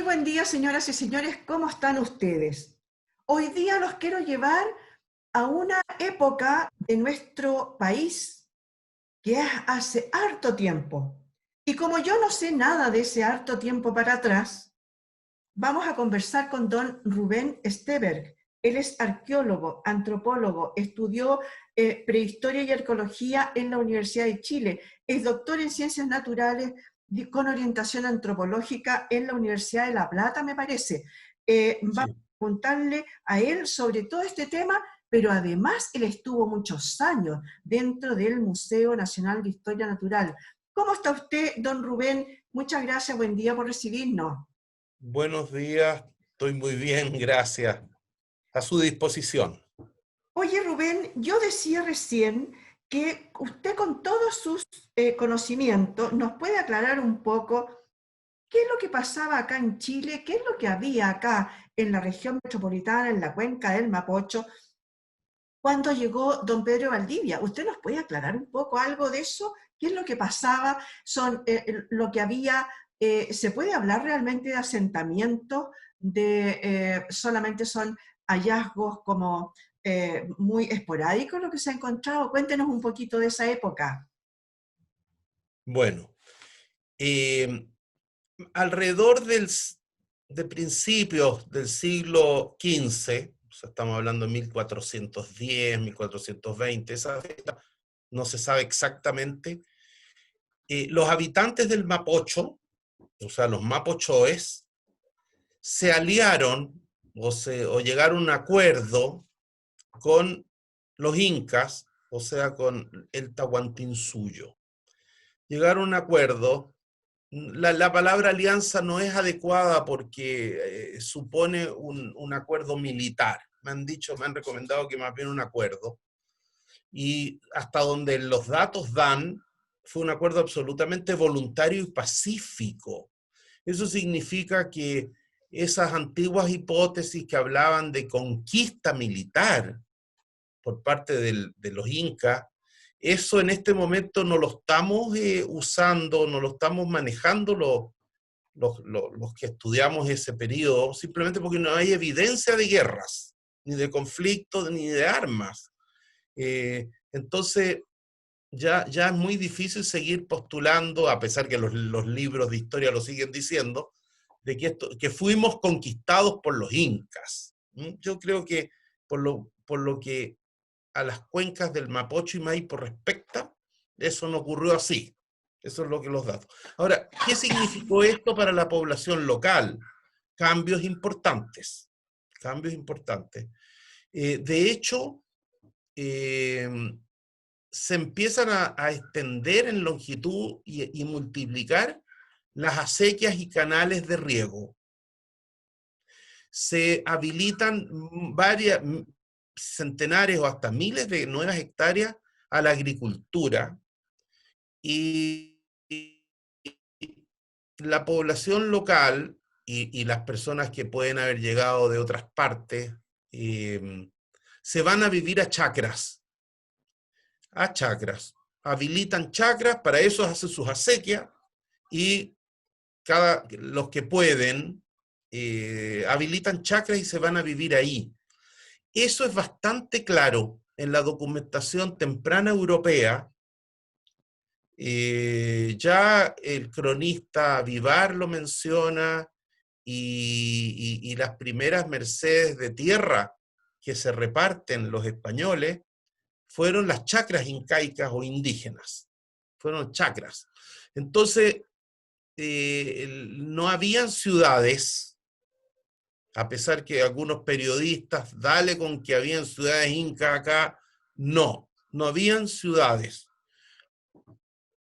buen día, señoras y señores. ¿Cómo están ustedes? Hoy día los quiero llevar a una época de nuestro país que es hace harto tiempo. Y como yo no sé nada de ese harto tiempo para atrás, vamos a conversar con don Rubén Steberg. Él es arqueólogo, antropólogo, estudió prehistoria y arqueología en la Universidad de Chile, es doctor en ciencias naturales con orientación antropológica en la Universidad de La Plata, me parece. Vamos Sí. a preguntarle a él sobre todo este tema, pero además él estuvo muchos años dentro del Museo Nacional de Historia Natural. ¿Cómo está usted, don Rubén? Muchas gracias, buen día por recibirnos. Buenos días, estoy muy bien, gracias. A su disposición. Oye, Rubén, yo decía recién que usted con todos sus conocimientos nos puede aclarar un poco qué es lo que pasaba acá en Chile, qué es lo que había acá en la región metropolitana, en la cuenca del Mapocho, cuando llegó don Pedro Valdivia. ¿Usted nos puede aclarar un poco algo de eso? ¿Qué es lo que pasaba? Lo que había, ¿se puede hablar realmente de asentamientos? ¿Solamente son hallazgos como muy esporádicos lo que se ha encontrado? Cuéntenos un poquito de esa época. Bueno, eh, alrededor de principios del siglo XV, o sea, estamos hablando de 1410, 1420, esa fecha no se sabe exactamente, los habitantes del Mapocho, o sea, los mapochoes, se aliaron o llegaron a un acuerdo con los incas, o sea, con el Tahuantinsuyo. Llegaron a un acuerdo. La palabra alianza no es adecuada porque supone un acuerdo militar. Me han dicho, me han recomendado que más bien un acuerdo. Y hasta donde los datos dan, fue un acuerdo absolutamente voluntario y pacífico. Eso significa que esas antiguas hipótesis que hablaban de conquista militar por parte de los incas, eso en este momento no lo estamos usando, no lo estamos manejando los que estudiamos ese periodo, simplemente porque no hay evidencia de guerras, ni de conflictos, ni de armas. Entonces, ya es muy difícil seguir postulando, a pesar que los libros de historia lo siguen diciendo, de que fuimos conquistados por los incas. Yo creo que por lo que a las cuencas del Mapocho y Maipo respecta, eso no ocurrió así. Eso es lo que los datos. Ahora, ¿qué significó esto para la población local? Cambios importantes. Cambios importantes. De hecho, eh, se empiezan a extender en longitud y multiplicar las acequias y canales de riego. Se habilitan varias, centenares o hasta miles de nuevas hectáreas a la agricultura y la población local y las personas que pueden haber llegado de otras partes se van a vivir a chacras, habilitan chacras, para eso hacen sus acequias y los que pueden habilitan chacras y se van a vivir ahí. Eso es bastante claro en la documentación temprana europea. Ya el cronista Vivar lo menciona y las primeras mercedes de tierra que se reparten los españoles fueron las chacras incaicas o indígenas. Fueron chacras. Entonces, no habían ciudades, a pesar que algunos periodistas, dale con que habían ciudades incas acá, no habían ciudades.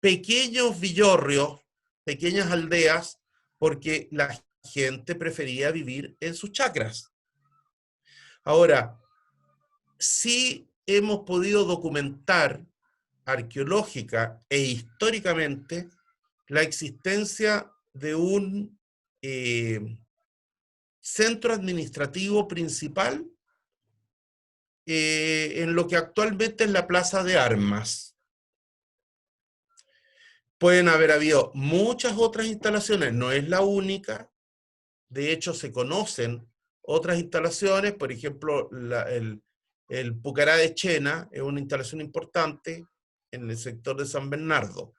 Pequeños villorrios, pequeñas aldeas, porque la gente prefería vivir en sus chacras. Ahora, sí hemos podido documentar arqueológica e históricamente la existencia de un centro administrativo principal en lo que actualmente es la Plaza de Armas. Pueden haber habido muchas otras instalaciones, no es la única, de hecho se conocen otras instalaciones, por ejemplo, el Pucará de Chena es una instalación importante en el sector de San Bernardo.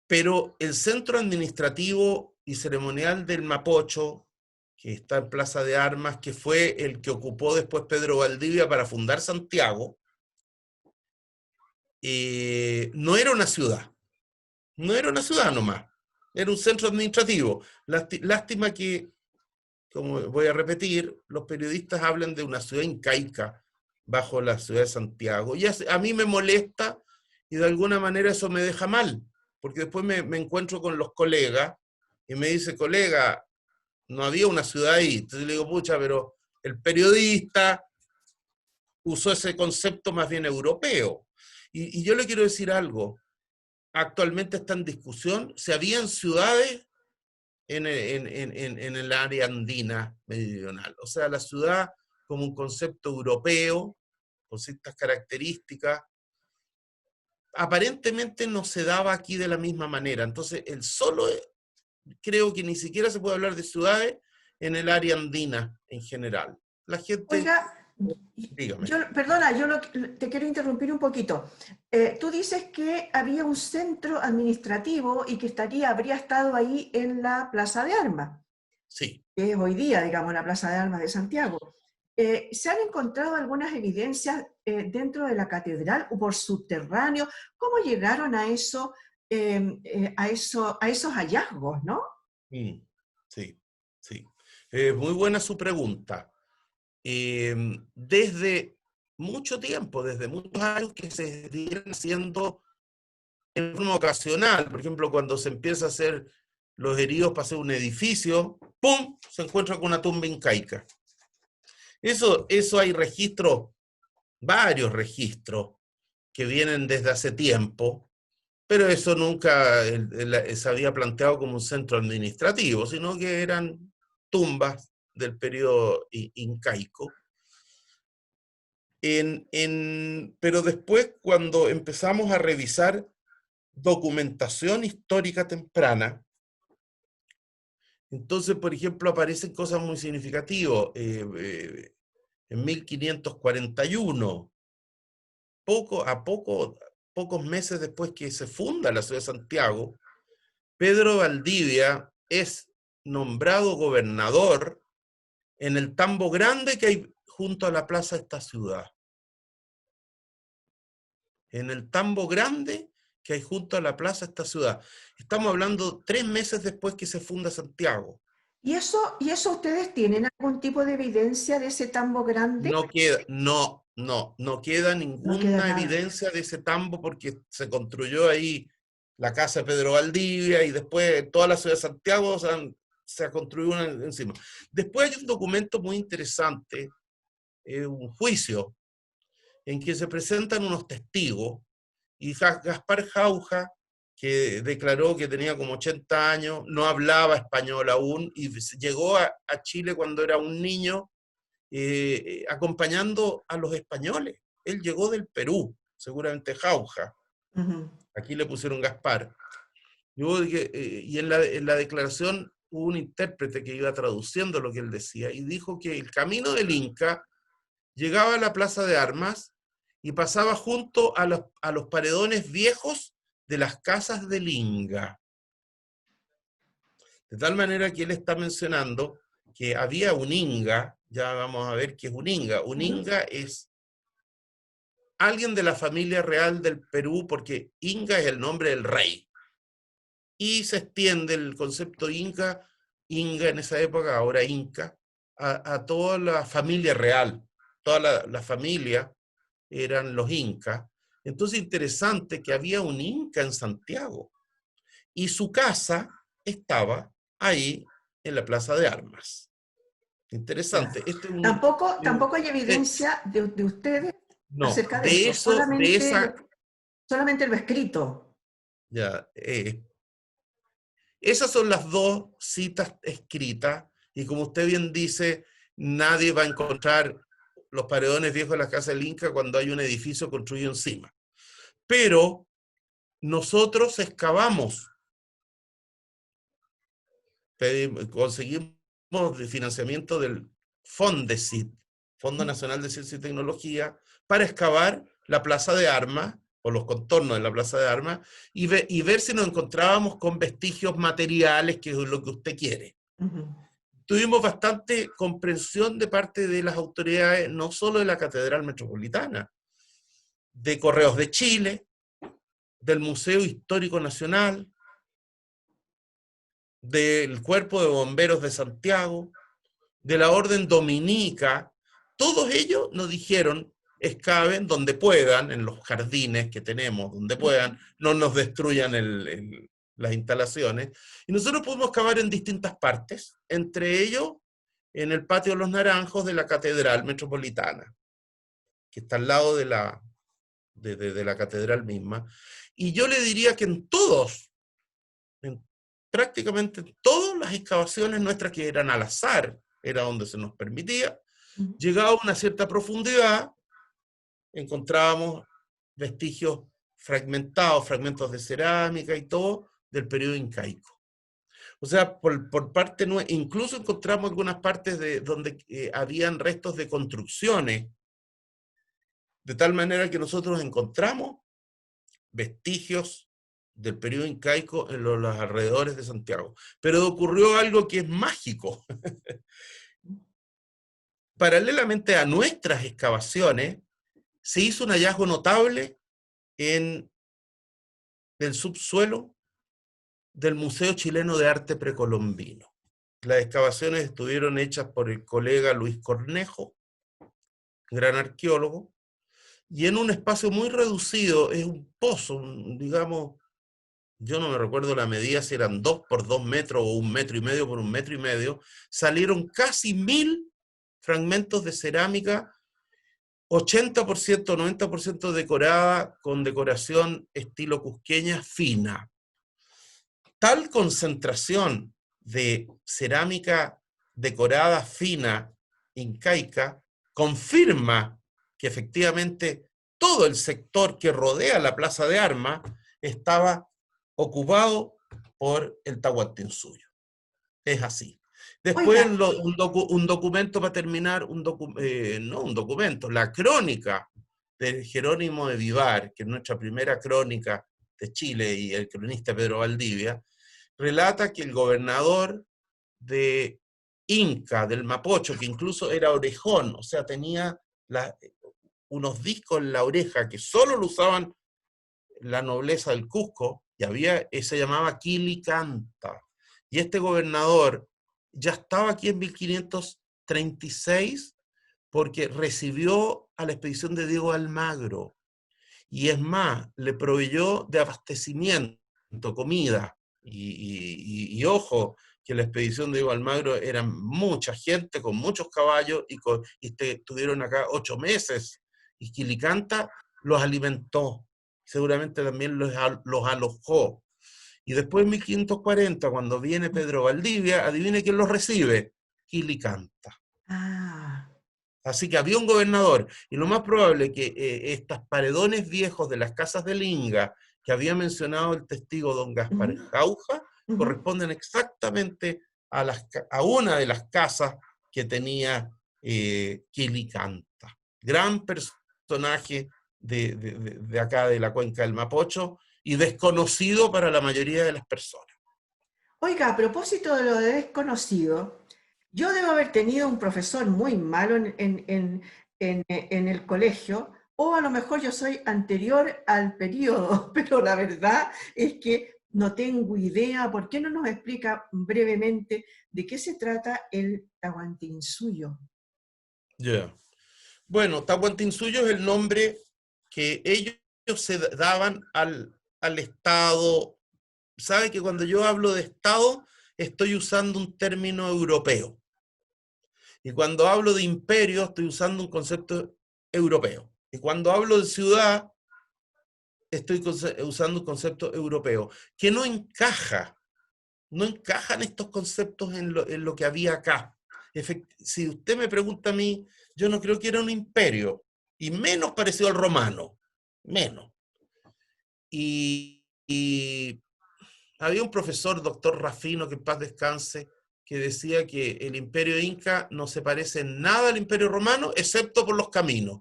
Pero el centro administrativo y ceremonial del Mapocho, que está en Plaza de Armas, que fue el que ocupó después Pedro Valdivia para fundar Santiago, no era una ciudad, no era una ciudad nomás, era un centro administrativo. Lástima que, como voy a repetir, los periodistas hablan de una ciudad incaica bajo la ciudad de Santiago. Y a mí me molesta y de alguna manera eso me deja mal, porque después me encuentro con los colegas y me dice, colega, no había una ciudad ahí. Entonces le digo, pucha, pero el periodista usó ese concepto más bien europeo. Y yo le quiero decir algo, actualmente está en discusión si habían ciudades en el área andina meridional. O sea, la ciudad como un concepto europeo, con ciertas características, aparentemente no se daba aquí de la misma manera. Entonces, creo que ni siquiera se puede hablar de ciudades en el área andina en general. La gente, Oiga, dígame. perdona, te quiero interrumpir un poquito. Tú dices que había un centro administrativo y que habría estado ahí en la Plaza de Armas, Sí. que es hoy día, digamos, la Plaza de Armas de Santiago. ¿Se han encontrado algunas evidencias dentro de la catedral o por subterráneo? ¿Cómo llegaron a eso, a esos hallazgos, no? Sí, sí. Muy buena su pregunta. Desde mucho tiempo, desde muchos años que se vienen haciendo en forma ocasional, por ejemplo, cuando se empieza a hacer los heridos para hacer un edificio, ¡pum!, se encuentra con una tumba incaica. Eso hay registros, varios registros, que vienen desde hace tiempo, pero eso nunca se había planteado como un centro administrativo, sino que eran tumbas del periodo incaico. Pero después, cuando empezamos a revisar documentación histórica temprana, entonces, por ejemplo, aparecen cosas muy significativas. En 1541, pocos meses después que se funda la ciudad de Santiago, Pedro Valdivia es nombrado gobernador en el tambo grande que hay junto a la plaza de esta ciudad. En el tambo grande que hay junto a la plaza de esta ciudad. Estamos hablando 3 meses después que se funda Santiago. ¿Y eso ustedes tienen algún tipo de evidencia de ese tambo grande? No queda No queda ninguna nada. evidencia de ese tambo porque se construyó ahí la casa de Pedro Valdivia y después toda la ciudad de Santiago se ha construido una encima. Después hay un documento muy interesante, un juicio, en que se presentan unos testigos y Gaspar Jauja, que declaró que tenía como 80 años, no hablaba español aún y llegó a Chile cuando era un niño acompañando a los españoles. Él llegó del Perú, seguramente Jauja. Aquí le pusieron Gaspar. Y en la declaración hubo un intérprete que iba traduciendo lo que él decía y dijo que el camino del Inca llegaba a la Plaza de Armas y pasaba junto a los paredones viejos de las casas del Inca. De tal manera que él está mencionando que había un Inga, ya vamos a ver qué es un Inga. Un Inga es alguien de la familia real del Perú, porque Inga es el nombre del rey. Y se extiende el concepto Inga en esa época, ahora Inca, a toda la familia real. Toda la familia eran los Incas. Entonces, interesante que había un Inca en Santiago. Y su casa estaba ahí en la Plaza de Armas. Interesante. Este es Tampoco hay evidencia de ustedes no, acerca de eso, solamente lo escrito. Ya, esas son las dos citas escritas, y como usted bien dice, nadie va a encontrar los paredones viejos de la casa del Inca cuando hay un edificio construido encima. Pero nosotros excavamos conseguimos de financiamiento del FONDECIT, Fondo Nacional de Ciencia y Tecnología, para excavar la Plaza de Armas, o los contornos de la Plaza de Armas, y ver si nos encontrábamos con vestigios materiales, que es lo que usted quiere. Ujú. Tuvimos bastante comprensión de parte de las autoridades, no solo de la Catedral Metropolitana, de Correos de Chile, del Museo Histórico Nacional, del Cuerpo de Bomberos de Santiago, de la Orden Dominica. Todos ellos nos dijeron: excaven donde puedan, en los jardines que tenemos, donde puedan, no nos destruyan las instalaciones. Y nosotros pudimos excavar en distintas partes, entre ellos en el Patio de los Naranjos de la Catedral Metropolitana, que está al lado de la catedral misma. Y yo le diría que en prácticamente todas las excavaciones nuestras, que eran al azar, era donde se nos permitía, llegado a una cierta profundidad, encontrábamos vestigios fragmentados, fragmentos de cerámica y todo, del periodo incaico. O sea, por parte nuestra, incluso encontramos algunas partes donde habían restos de construcciones, de tal manera que nosotros encontramos vestigios del periodo incaico en los alrededores de Santiago. Pero ocurrió algo que es mágico. Paralelamente a nuestras excavaciones, se hizo un hallazgo notable en el subsuelo del Museo Chileno de Arte Precolombino. Las excavaciones estuvieron hechas por el colega Luis Cornejo, gran arqueólogo, y en un espacio muy reducido, es un pozo, digamos, yo no me recuerdo la medida, si eran 2 por 2 metros o 1,5 metros por 1,5 metros, salieron casi 1000 fragmentos de cerámica, 80%, 90% decorada, con decoración estilo cusqueña fina. Tal concentración de cerámica decorada fina incaica confirma que efectivamente todo el sector que rodea la Plaza de Armas estaba ocupado por el Tahuantinsuyo. Es así. Después Oiga, un documento para terminar, no un documento, la crónica de Jerónimo de Vivar, que es nuestra primera crónica de Chile, y el cronista Pedro Valdivia, relata que el gobernador de Inca, del Mapocho, que incluso era orejón, o sea, tenía unos discos en la oreja que solo lo usaban la nobleza del Cusco, y se llamaba Quilicanta. Y este gobernador ya estaba aquí en 1536 porque recibió a la expedición de Diego Almagro. Y es más, le proveyó de abastecimiento, comida. Y ojo, que la expedición de Diego Almagro era mucha gente, con muchos caballos, y estuvieron acá 8 meses. Y Quilicanta los alimentó, seguramente también los alojó. Y después en 1540, cuando viene Pedro Valdivia, adivine quién los recibe: Quilicanta. ah, Así que había un gobernador, y lo más probable es que estos paredones viejos de las casas de Linga, que había mencionado el testigo don Gaspar ujú, Jauja, ujú. corresponden exactamente a una de las casas que tenía Quilicanta. Gran personaje de acá de la cuenca del Mapocho, y desconocido para la mayoría de las personas. Oiga, a propósito de lo de desconocido, yo debo haber tenido un profesor muy malo en el colegio, o a lo mejor yo soy anterior al periodo, pero la verdad es que no tengo idea. ¿Por qué no nos explica brevemente de qué se trata el Tahuantinsuyo? Yeah. Bueno, Tahuantinsuyo es el nombre que ellos se daban al Estado. Sabe que cuando yo hablo de Estado, estoy usando un término europeo. Y cuando hablo de imperio, estoy usando un concepto europeo. Y cuando hablo de ciudad, estoy usando un concepto europeo, que no encajan estos conceptos en lo que había acá. Si usted me pregunta a mí, yo no creo que era un imperio, y menos parecido al romano, menos. Y había un profesor, doctor Rafino, que en paz descanse, que decía que el imperio inca no se parece en nada al imperio romano, excepto por los caminos.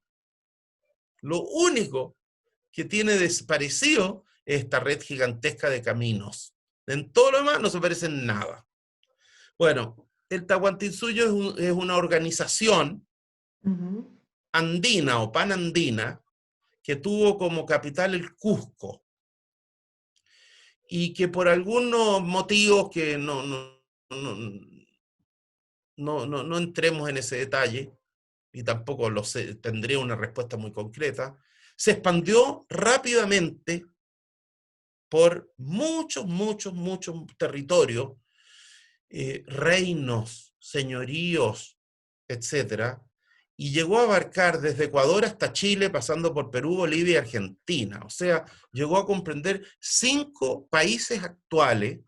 Lo único que tiene desparecido es esta red gigantesca de caminos. En todo lo demás no se parece en nada. Bueno, el Tahuantinsuyo es una organización andina o panandina que tuvo como capital el Cusco y que por algunos motivos que no entremos en ese detalle, y tampoco lo sé, tendré una respuesta muy concreta, se expandió rápidamente por muchos territorios, reinos, señoríos, etcétera, y llegó a abarcar desde Ecuador hasta Chile, pasando por Perú, Bolivia y Argentina. O sea, llegó a comprender 5 países actuales,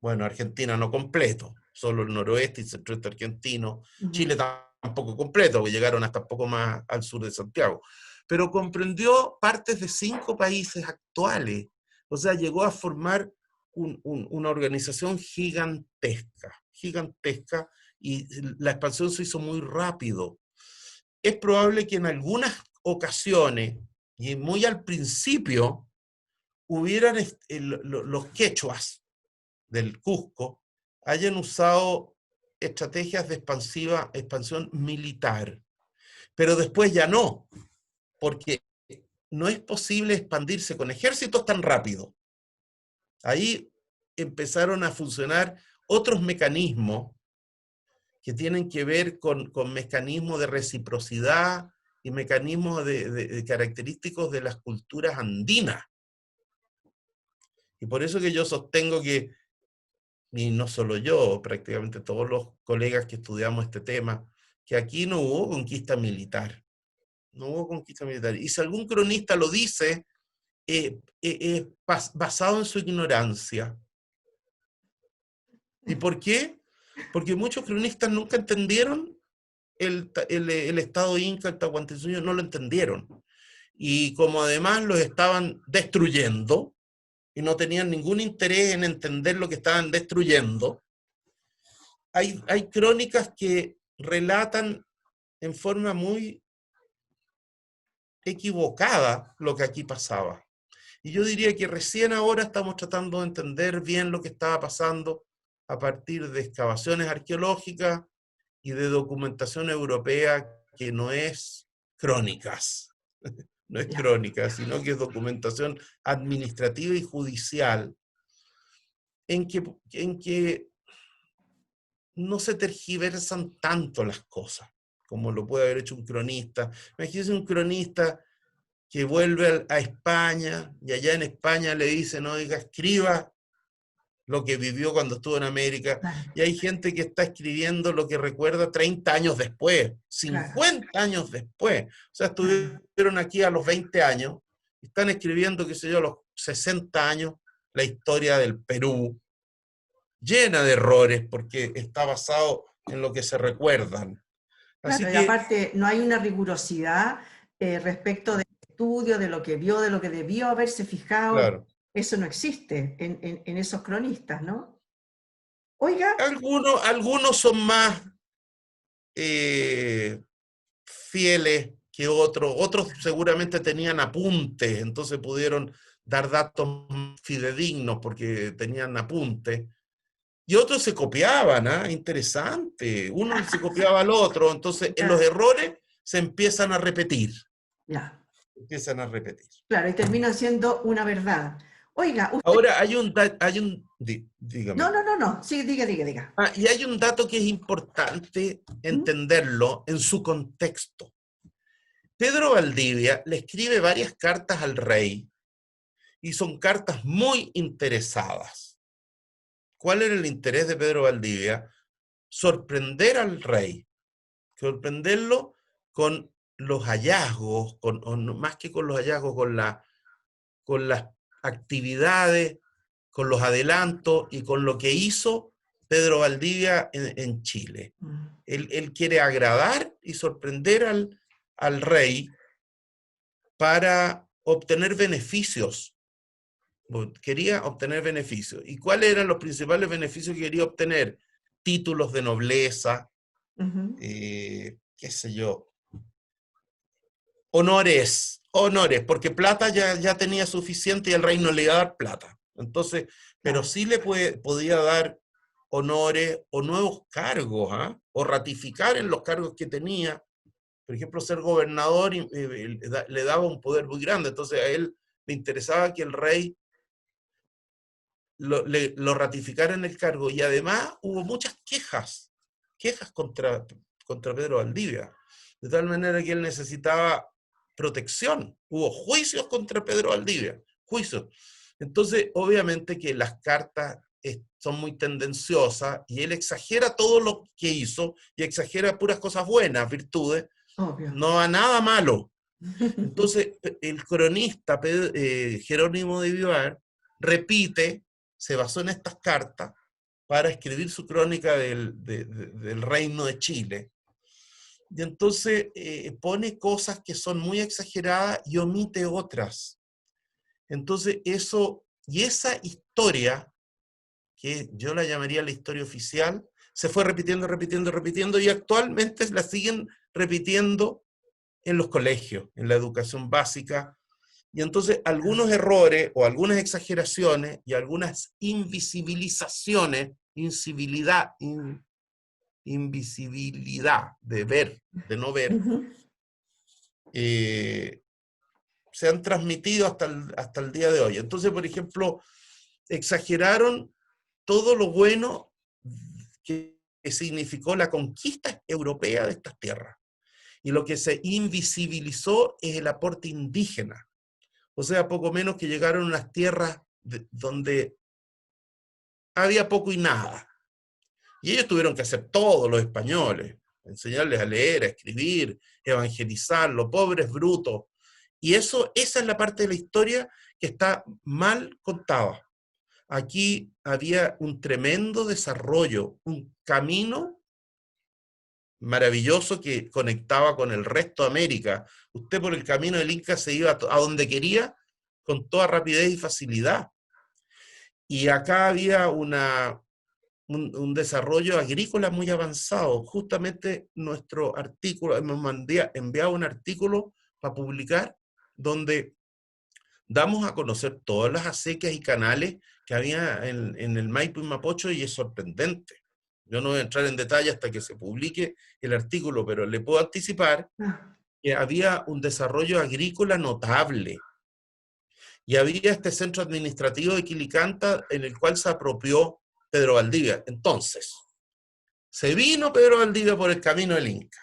bueno, Argentina no completo, solo el noroeste y centroeste argentino, Chile tampoco completo, porque llegaron hasta un poco más al sur de Santiago, pero comprendió partes de 5 países actuales, o sea, llegó a formar una organización gigantesca, y la expansión se hizo muy rápido. Es probable que en algunas ocasiones, y muy al principio, hubieran los quechuas del Cusco hayan usado estrategias de expansión militar, pero después ya no, porque no es posible expandirse con ejércitos tan rápido. Ahí empezaron a funcionar otros mecanismos que tienen que ver con mecanismos de reciprocidad y mecanismos de característicos de las culturas andinas. Y por eso que yo sostengo que, y no solo yo, prácticamente todos los colegas que estudiamos este tema, que aquí no hubo conquista militar. No hubo conquista militar. Y si algún cronista lo dice, basado en su ignorancia. ¿Y por qué? Porque muchos cronistas nunca entendieron el estado inca, el Tahuantinsuyo, no lo entendieron. Y como además los estaban destruyendo, y no tenían ningún interés en entender lo que estaban destruyendo, hay crónicas que relatan en forma muy equivocada lo que aquí pasaba. Y yo diría que recién ahora estamos tratando de entender bien lo que estaba pasando a partir de excavaciones arqueológicas y de documentación europea que no es crónicas, no es crónica, sino que es documentación administrativa y judicial, en que no se tergiversan tanto las cosas como lo puede haber hecho un cronista. Imagínense un cronista que vuelve a España y allá en España le dicen, oiga, escriba lo que vivió cuando estuvo en América, y hay gente que está escribiendo lo que recuerda 30 años después, 50 años después. O sea, estuvieron aquí a los 20 años, están escribiendo, qué sé yo, a los 60 años, la historia del Perú, llena de errores, porque está basado en lo que se recuerdan. Así Claro, y que, aparte no hay una rigurosidad respecto del estudio, de lo que vio, de lo que debió haberse fijado. claro, Eso no existe en esos cronistas, ¿no? Oiga, algunos son más fieles que otros seguramente tenían apuntes, entonces pudieron dar datos fidedignos porque tenían apuntes, y otros se copiaban, interesante, uno se copiaba al otro, entonces en los errores se empiezan a repetir, ya, empiezan a repetir. claro, y termina siendo una verdad. Oiga, usted... Ahora dígame. No, sí, diga. Y hay un dato que es importante entenderlo en su contexto. Pedro Valdivia le escribe varias cartas al rey y son cartas muy interesadas. ¿Cuál era el interés de Pedro Valdivia? Sorprender al rey, sorprenderlo con los hallazgos, más que con los hallazgos, con las actividades, con los adelantos y con lo que hizo Pedro Valdivia en Chile. Él quiere agradar y sorprender al rey para obtener beneficios quería obtener beneficios. ¿Y cuáles eran los principales beneficios que quería obtener? Títulos de nobleza, Ujú. qué sé yo, honores, porque plata ya tenía suficiente y el rey no le iba a dar plata. Entonces, pero Claro. sí podía dar honores o nuevos cargos, ¿ah? O ratificar en los cargos que tenía. Por ejemplo, ser gobernador le daba un poder muy grande, entonces a él le interesaba que el rey lo ratificara en el cargo, y además hubo muchas quejas contra Pedro Valdivia, de tal manera que él necesitaba protección. Hubo juicios contra Pedro Valdivia, juicios. Entonces, obviamente que las cartas son muy tendenciosas y él exagera todo lo que hizo y exagera puras cosas buenas, virtudes, Obvio. no a nada malo. Entonces, el cronista Jerónimo de Vivar repite, se basó en estas cartas para escribir su crónica del Reino de Chile. Y entonces pone cosas que son muy exageradas y omite otras. Entonces, esa historia, que yo la llamaría la historia oficial, se fue repitiendo, repitiendo, repitiendo, y actualmente la siguen repitiendo en los colegios, en la educación básica. Y entonces algunos errores o algunas exageraciones y algunas invisibilizaciones, invisibilidad de ver, de no ver, Ujú. eh, se han transmitido hasta el día de hoy. Entonces, por ejemplo, exageraron todo lo bueno que significó la conquista europea de estas tierras. Y lo que se invisibilizó es el aporte indígena. O sea, poco menos que llegaron a unas tierras donde había poco y nada. Y ellos tuvieron que hacer todo, los españoles, enseñarles a leer, a escribir, evangelizar, los pobres brutos. Y esa es la parte de la historia que está mal contada. Aquí había un tremendo desarrollo, un camino maravilloso que conectaba con el resto de América. Usted por el camino del Inca se iba a donde quería con toda rapidez y facilidad. Y acá había un desarrollo agrícola muy avanzado. Justamente nuestro artículo, hemos enviado un artículo para publicar donde damos a conocer todas las acequias y canales que había en el Maipo y Mapocho, y es sorprendente. Yo no voy a entrar en detalle hasta que se publique el artículo, pero le puedo anticipar Ah, que había un desarrollo agrícola notable. Y había este centro administrativo de Quilicanta en el cual se apropió Pedro Valdivia. Entonces, se vino Pedro Valdivia por el camino del Inca.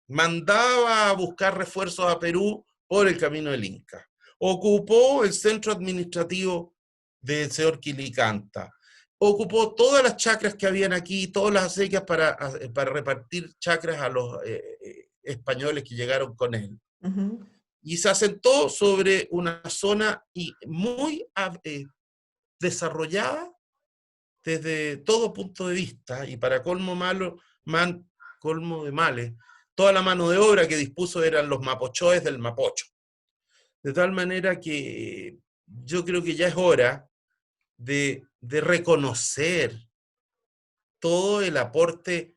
Mandaba a buscar refuerzos a Perú por el camino del Inca. Ocupó el centro administrativo del señor Quilicanta. Ocupó todas las chacras que habían aquí, todas las acequias para repartir chacras a los españoles que llegaron con él. ujú. Y se asentó sobre una zona muy desarrollada desde todo punto de vista, y para colmo de males, toda la mano de obra que dispuso eran los mapochoes del Mapocho. De tal manera que yo creo que ya es hora de reconocer todo el aporte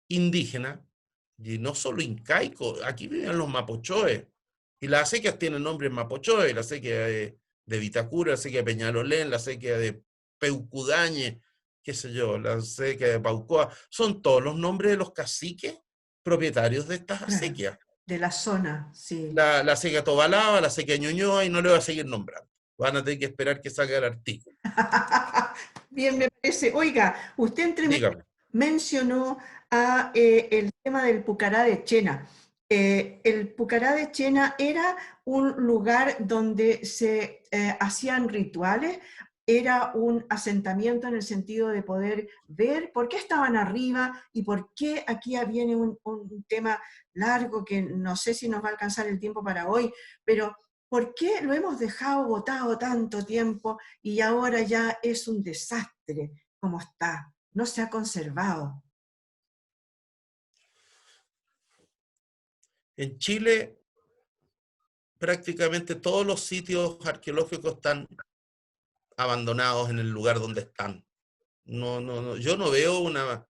indígena, y no solo incaico, aquí viven los mapochoes, y las acequias tienen nombres mapochoes, la acequia de Vitacura, la acequia de Peñalolén, la acequia de Peucudañe, qué sé yo, la acequia de Paucoa, son todos los nombres de los caciques propietarios de estas Claro. acequias. De la zona, sí. La acequia Tobalaba, la acequia Ñuñoa, y no le voy a seguir nombrando. Van a tener que esperar que salga el artículo. Bien, me parece. Oiga, usted entre medio Dígame. mencionó el tema del Pucará de Chena. El Pucará de Chena era un lugar donde se hacían rituales, era un asentamiento en el sentido de poder ver por qué estaban arriba y por qué aquí viene un tema largo que no sé si nos va a alcanzar el tiempo para hoy, pero ¿por qué lo hemos dejado botado tanto tiempo y ahora ya es un desastre como está? No se ha conservado. En Chile prácticamente todos los sitios arqueológicos están abandonados en el lugar donde están. No, no, no, yo no veo una...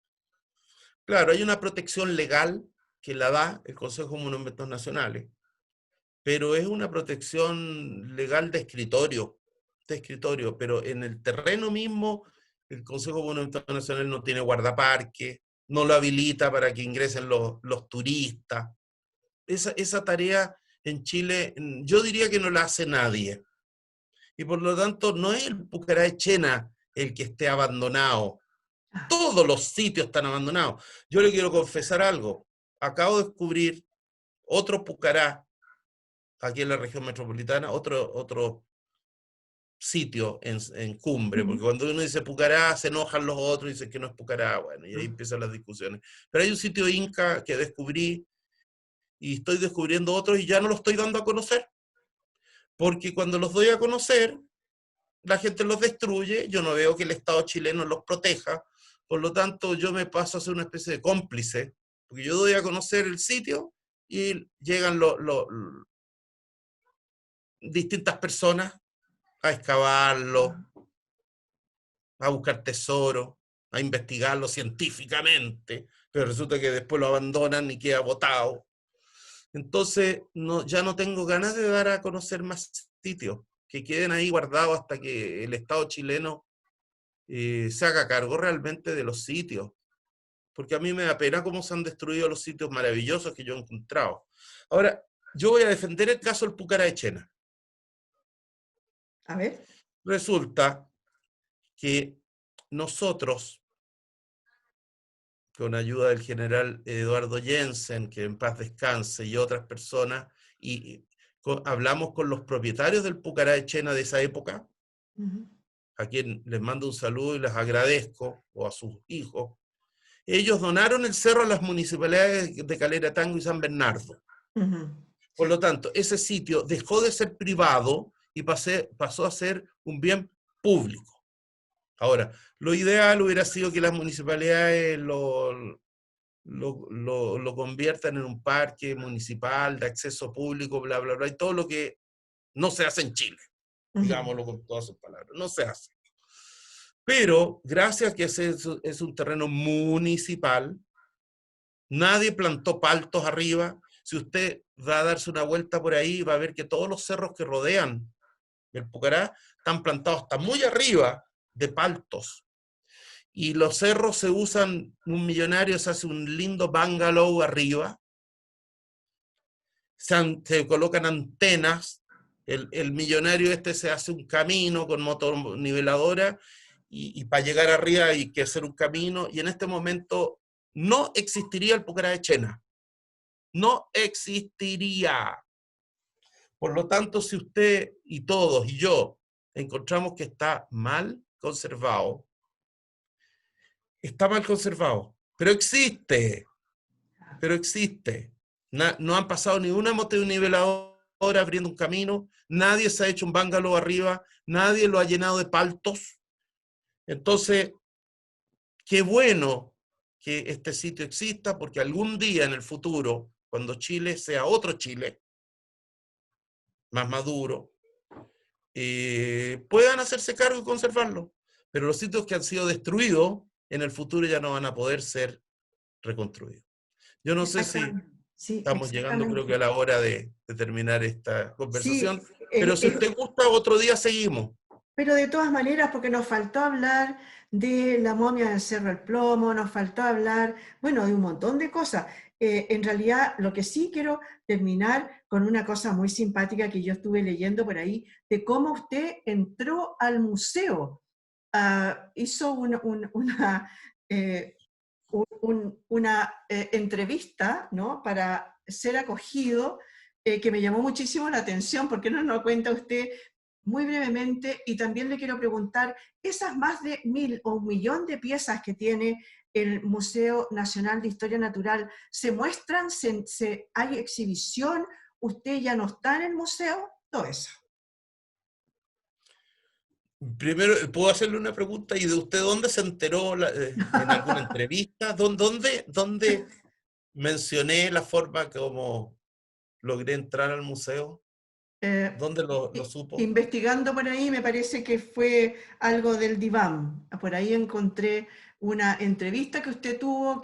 Claro, hay una protección legal que la da el Consejo de Monumentos Nacionales, pero es una protección legal de escritorio, pero en el terreno mismo el Consejo de Monumentos Nacionales no tiene guardaparque, no lo habilita para que ingresen los turistas. Esa tarea en Chile, yo diría que no la hace nadie. Y por lo tanto, no es el Pucará de Chena el que esté abandonado. Ah, Todos los sitios están abandonados. Yo le quiero confesar algo. Acabo de descubrir otro Pucará aquí en la región metropolitana, otro sitio en Cumbre, porque ujú. cuando uno dice Pucará, se enojan los otros y dicen que no es Pucará, bueno, y ahí empiezan las discusiones. Pero hay un sitio inca que descubrí y estoy descubriendo otros y ya no los estoy dando a conocer, porque cuando los doy a conocer, la gente los destruye, yo no veo que el Estado chileno los proteja, por lo tanto yo me paso a ser una especie de cómplice, porque yo doy a conocer el sitio y llegan distintas personas a excavarlo, a buscar tesoro, a investigarlo científicamente, pero resulta que después lo abandonan y queda botado. Entonces, no, ya no tengo ganas de dar a conocer más sitios, que queden ahí guardados hasta que el Estado chileno se haga cargo realmente de los sitios, porque a mí me da pena cómo se han destruido los sitios maravillosos que yo he encontrado. Ahora, yo voy a defender el caso del Pucará de Chena. A ver. Resulta que nosotros, con ayuda del general Eduardo Jensen, que en paz descanse, y otras personas, hablamos con los propietarios del Pucará de Chena de esa época, Ujú, a quien les mando un saludo y les agradezco, o a sus hijos. Ellos donaron el cerro a las municipalidades de Calera Tango y San Bernardo. ujú. Por Sí. lo tanto, ese sitio dejó de ser privado y pasó a ser un bien público. Ahora, lo ideal hubiera sido que las municipalidades lo conviertan en un parque municipal de acceso público, bla, bla, bla, y todo lo que no se hace en Chile, Ujú, digámoslo con todas sus palabras, no se hace. Pero gracias a que es un terreno municipal, nadie plantó paltos arriba. Si usted va a darse una vuelta por ahí, va a ver que todos los cerros que rodean el Pucará están plantados hasta muy arriba de paltos. Y los cerros se usan, un millonario se hace un lindo bungalow arriba, se colocan antenas, el millonario este se hace un camino con motor niveladora y para llegar arriba hay que hacer un camino y en este momento no existiría el Pucará de Chena, no existiría. Por lo tanto, si usted y todos y yo encontramos que está mal conservado, pero existe. No han pasado ni una motoniveladora abriendo un camino, nadie se ha hecho un bungalow arriba, nadie lo ha llenado de paltos. Entonces, qué bueno que este sitio exista, porque algún día en el futuro, cuando Chile sea otro Chile, más maduro, puedan hacerse cargo y conservarlo. Pero los sitios que han sido destruidos, en el futuro ya no van a poder ser reconstruidos. Yo no sé si Exactamente. Sí, estamos llegando, creo que a exactamente. la hora de terminar esta Sí, conversación, pero si usted gusta, otro día seguimos. pero de todas maneras, porque nos faltó hablar de la momia del Cerro del Plomo, nos faltó hablar, bueno, de un montón de cosas. En realidad, lo que sí quiero terminar con una cosa muy simpática que yo estuve leyendo por ahí, de cómo usted entró al museo. Hizo eh, una entrevista, ¿no? Para ser acogido, que me llamó muchísimo la atención, porque no nos cuenta usted muy brevemente, y también le quiero preguntar, esas más de 1000 o 1.000.000 de piezas que tiene el Museo Nacional de Historia Natural, ¿se muestran? ¿Hay exhibición? ¿Usted ya no está en el museo? Todo eso. Primero, ¿puedo hacerle una pregunta? ¿Y de usted dónde se enteró en alguna entrevista? ¿Dónde mencioné la forma como logré entrar al museo? ¿Dónde lo supo? Investigando por ahí me parece que fue algo del diván. Por ahí encontré una entrevista que usted tuvo,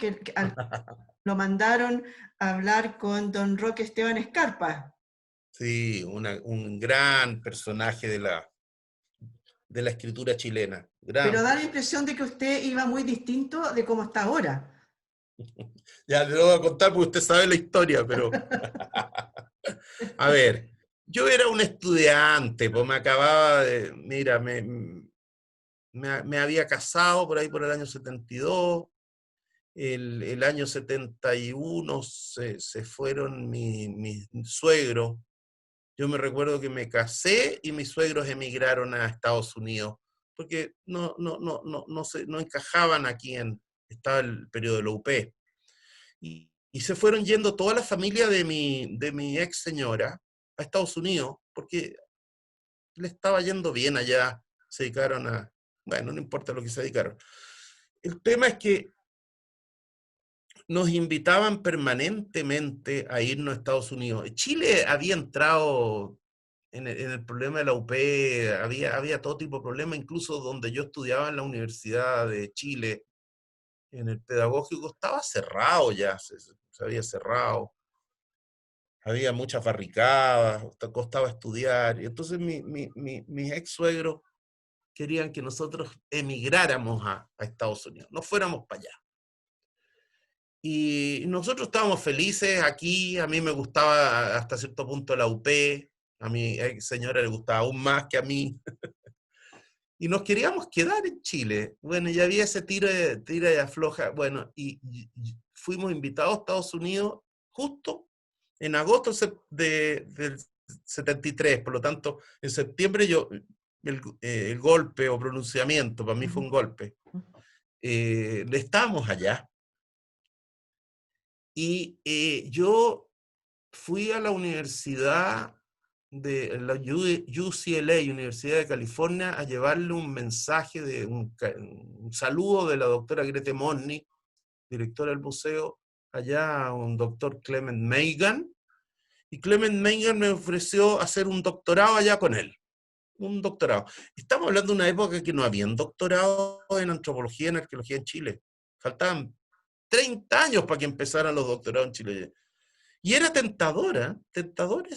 lo mandaron a hablar con don Roque Esteban Escarpa. Sí, un gran personaje de la escritura chilena. Pero Gran da la personaje. impresión de que usted iba muy distinto de cómo está ahora. Ya le voy a contar porque usted sabe la historia, pero a ver, yo era un estudiante, pues me acababa de, mira, me había casado por ahí por el año 72, el año 71 se fueron mis suegros. Yo me recuerdo que me casé y mis suegros emigraron a Estados Unidos, porque no encajaban aquí estaba el periodo de la UP. Y se fueron yendo toda la familia de mi ex señora a Estados Unidos, porque le estaba yendo bien allá, se dedicaron bueno, no importa lo que se dedicaron. El tema es que nos invitaban permanentemente a irnos a Estados Unidos. Chile había entrado en el problema de la UP, había todo tipo de problemas, incluso donde yo estudiaba en la Universidad de Chile, en el pedagógico, estaba cerrado ya, se había cerrado. Había muchas barricadas, costaba estudiar, y entonces mis ex suegros querían que nosotros emigráramos a Estados Unidos, no fuéramos para allá. Y nosotros estábamos felices aquí, a mí me gustaba hasta cierto punto la UP, a mi ex señora le gustaba aún más que a mí, y nos queríamos quedar en Chile. Bueno, ya había ese tira y afloja, bueno, y fuimos invitados a Estados Unidos justo en agosto del 73, por lo tanto, en septiembre el golpe o pronunciamiento, para mí fue un golpe, estábamos allá. Y yo fui a la universidad de la UCLA, Universidad de California, a llevarle un mensaje un saludo de la doctora Grete Monni, directora del museo, allá a un doctor Clement Megan, y Clement Menger me ofreció hacer un doctorado allá con él. Un doctorado. Estamos hablando de una época que no habían doctorado en antropología, en arqueología en Chile. Faltaban 30 años para que empezaran los doctorados en Chile. Y era tentadora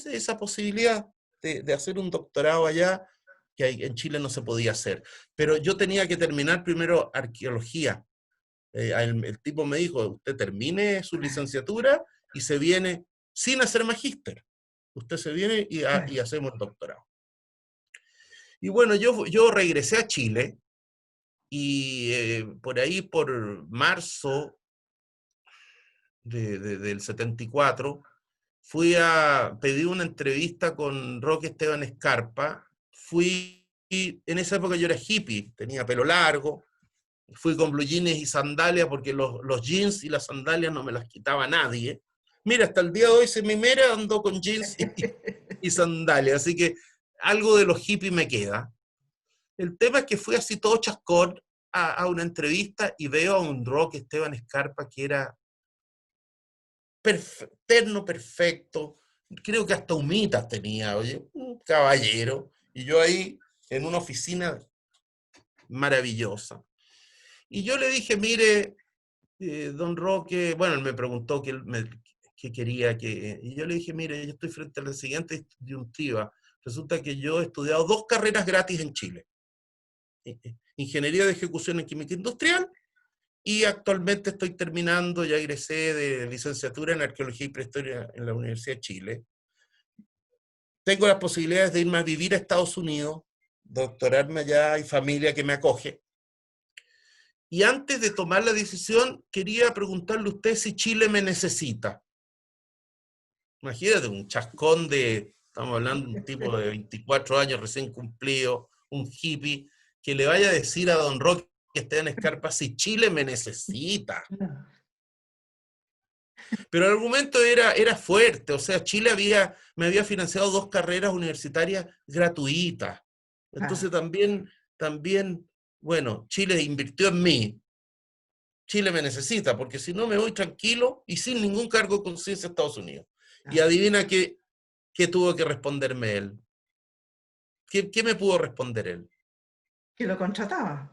esa posibilidad de hacer un doctorado allá, que en Chile no se podía hacer. Pero yo tenía que terminar primero arqueología. El tipo me dijo, usted termine su licenciatura y se viene sin hacer magíster. Usted se viene y hacemos el doctorado. Y bueno, yo regresé a Chile y por ahí, por marzo del 74, pedí una entrevista con Roque Esteban Escarpa. En esa época yo era hippie, tenía pelo largo, fui con blue jeans y sandalias porque los jeans y las sandalias no me las quitaba nadie. Mira, hasta el día de hoy se me mera ando con jeans y sandalias, así que algo de los hippies me queda. El tema es que fui así todo chascón a una entrevista y veo a un Roque Esteban Escarpa que era terno perfecto, creo que hasta humitas tenía, oye, un caballero, y yo ahí en una oficina maravillosa. Y yo le dije, mire, don Roque, bueno, él me preguntó qué quería, y yo le dije, mire, yo estoy frente a la siguiente disyuntiva. Resulta que yo he estudiado 2 carreras gratis en Chile. Ingeniería de Ejecución en Química Industrial y actualmente estoy terminando, ya egresé de licenciatura en Arqueología y Prehistoria en la Universidad de Chile. Tengo las posibilidades de irme a vivir a Estados Unidos, doctorarme allá, hay familia que me acoge. Y antes de tomar la decisión, quería preguntarle a usted si Chile me necesita. Imagínate, un chascón estamos hablando de un tipo de 24 años recién cumplido, un hippie, que le vaya a decir a don Roque que esté en Escarpa si Chile me necesita. Pero el argumento era fuerte, o sea, Chile me había financiado 2 carreras universitarias gratuitas. Entonces también, bueno, Chile invirtió en mí. Chile me necesita, porque si no me voy tranquilo y sin ningún cargo de conciencia a Estados Unidos. Y adivina ¿Qué tuvo que responderme él? ¿Qué me pudo responder él? Que lo contrataba.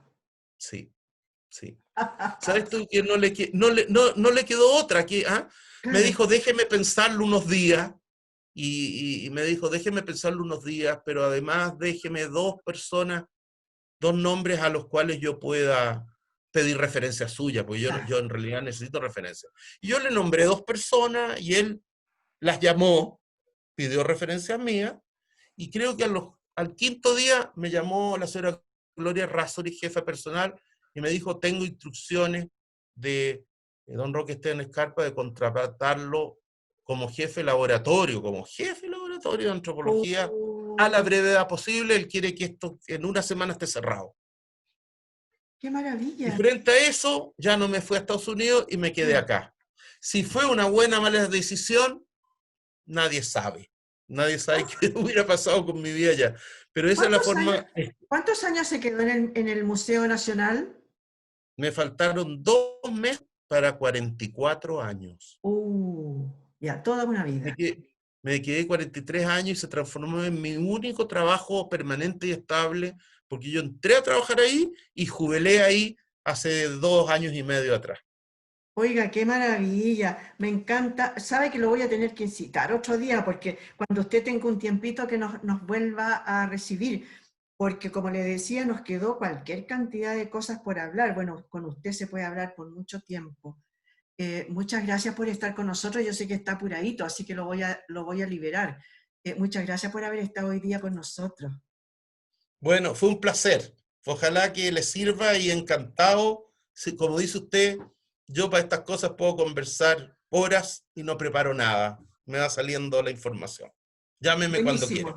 Sí, sí. ¿Sabes tú que no le quedó otra? Me Claro, dijo, déjeme pensarlo unos días, y me dijo, déjeme pensarlo unos días, pero además déjeme dos personas, dos nombres a los cuales yo pueda pedir referencia suya, porque claro. yo en realidad necesito referencia. Y yo le nombré dos personas y él las llamó, pidió referencias mías, y creo que al quinto día me llamó la señora Gloria Razzoli, jefa personal, y me dijo, tengo instrucciones de don Roque Esteban Escarpa de contratarlo como jefe de laboratorio de antropología a la Oh, brevedad posible. Él quiere que esto en una semana esté cerrado. qué Y maravilla. frente a eso, ya no me fui a Estados Unidos y me quedé Claro. acá. Si fue una buena o mala decisión, nadie sabe. Nadie sabe qué hubiera pasado con mi vida allá. Pero esa es la ¿Cuántos años, forma. cuántos años se quedó en el Museo Nacional? Me faltaron 2 meses para 44 años. Uh, ya, toda una Me vida. quedé, me quedé 43 años y se transformó en mi único trabajo permanente y estable, porque yo entré a trabajar ahí y jubilé ahí hace 2 años y medio atrás. Oiga, qué maravilla, me encanta. Sabe que lo voy a tener que citar otro día, porque cuando usted tenga un tiempito que nos vuelva a recibir, porque como le decía, nos quedó cualquier cantidad de cosas por hablar. Bueno, con usted se puede hablar por mucho tiempo. Muchas gracias por estar con nosotros. Yo sé que está apuradito, así que lo voy a liberar. Muchas gracias por haber estado hoy día con nosotros. Bueno, fue un placer. Ojalá que le sirva y encantado. Como dice usted, yo para estas cosas puedo conversar horas y no preparo nada. Me va saliendo la información. Llámeme cuando quiera.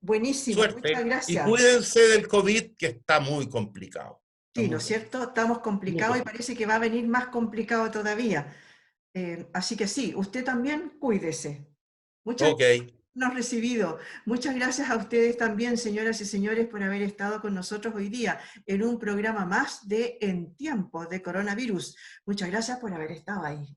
Buenísimo, buenísimo. Muchas Suerte y gracias. cuídense del COVID, que está muy complicado. Está Sí, ¿no muy es complicado. cierto? Estamos Muy complicados y complicado. parece que va a venir más complicado todavía. Así que sí, usted también cuídese. Muchas Ok. gracias por habernos recibido. Muchas gracias a ustedes también, señoras y señores, por haber estado con nosotros hoy día en un programa más de En Tiempos de Coronavirus. Muchas gracias por haber estado ahí.